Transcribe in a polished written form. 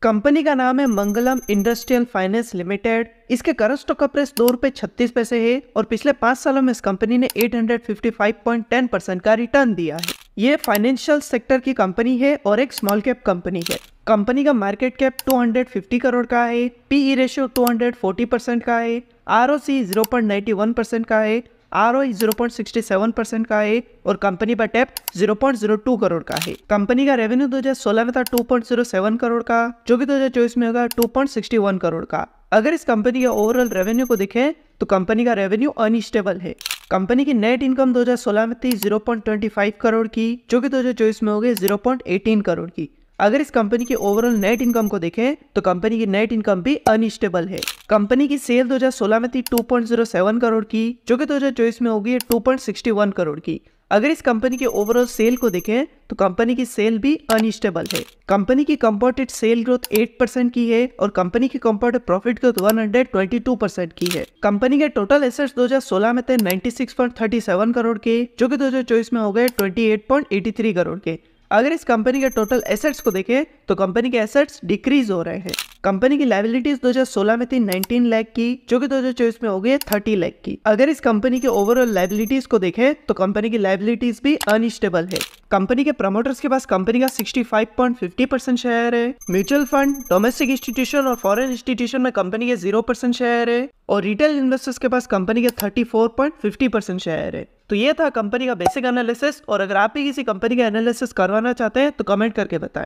Company का नाम है मंगलम इंडस्ट्रियल फाइनेंस लिमिटेड। इसके करंट स्टॉक का प्राइस ₹2.36 है और पिछले 5 सालों में इस कंपनी ने 855.10% का रिटर्न दिया है। ये फाइनेंशियल सेक्टर की कंपनी है और एक स्मॉल कैप कंपनी है। कंपनी का मार्केट कैप 250 करोड़ का है, पीई रेशियो 240% का है, आरओसी 0.91% का है, आरओई 0.67% का है और कंपनी का टैप 0.02 करोड़ का है। कंपनी का रेवेन्यू 2016 में था 2.07 करोड़ का, जो कि 2024 में होगा 2.61 करोड़ का। अगर इस कंपनी के ओवरऑल रेवेन्यू को देखें तो कंपनी का रेवेन्यू अनस्टेबल है। कंपनी की नेट इनकम 2016 में थी 0.25 करोड़ की, जो कि 2024 में हो गई 0.18 करोड़ की। अगर इस कंपनी की ओवरऑल नेट इनकम को देखें तो कंपनी की नेट इनकम भी अनस्टेबल है। कंपनी की सेल 2016 में थी 2.07 करोड़ की, जो कि 2024 में होगी 2.61 करोड़ की। अगर इस कंपनी के ओवरऑल सेल को देखें तो कंपनी की सेल भी अनस्टेबल है। कंपनी की कंपाउंडेड सेल ग्रोथ 8% की है और कंपनी की कंपाउंडेड प्रॉफिट ग्रोथ 122% की है। कंपनी के टोटल एसेट्स 2016 में थे 96.37 करोड़ के, जो कि 2024 में हो गए 28.83 करोड़ के। अगर इस कंपनी के टोटल एसेट्स को देखें तो कंपनी के एसेट्स डिक्रीज हो रहे हैं। कंपनी की लायबिलिटीज 2016 में थी 19 लाख की, जो कि 2024 में हो गई 30 लाख की। अगर इस कंपनी के ओवरऑल लायबिलिटीज को देखें तो कंपनी की लायबिलिटीज भी अनस्टेबल है। कंपनी के प्रमोटर्स के पास कंपनी का 65.50% शेयर है। म्यूचुअल फंड, डोमेस्टिक इंस्टीट्यूशन और फॉरेन इंस्टीट्यूशन में कंपनी के 0% शेयर है और रिटेल इन्वेस्टर्स के पास कंपनी के 34.50% शेयर है। तो ये था कंपनी का बेसिक एनालिसिस, और अगर आप भी किसी कंपनी का एनालिसिस करवाना चाहते हैं तो कमेंट करके बताएं।